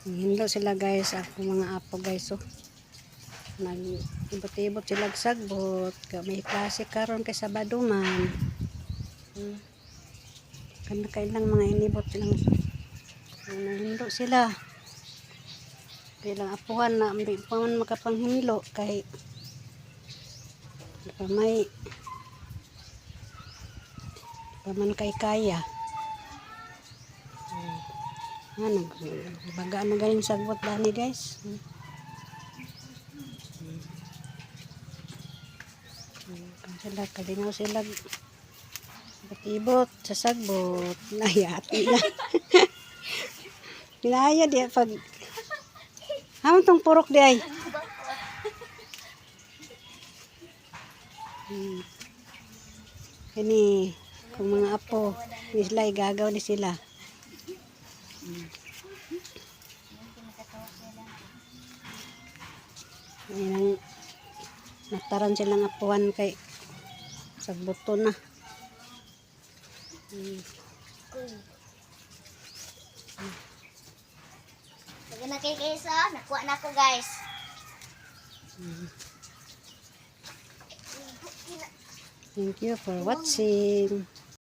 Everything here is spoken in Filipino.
Hinlo sila guys, ako mga apo guys. So, nag-ibot-ibot sila sagbot. May klase karon kay Sabado man. Kanda kailang mga inibot silang hinlo sila. Kailang apuhan na hindi pa man makapanghinlo kay may paman kay kaya. Baga na galing sagbot dani guys. Sila kalinaw sila ibot sa sagbot. Nayati na. Pinaya dia pag hamon tong purok di ay. Kini kung mga apo sila gagaw ni sila. Ayan, nataran silang apuan kay sagbuto na. Sige na kay Kesa, nakuha na ko guys. Thank you for watching.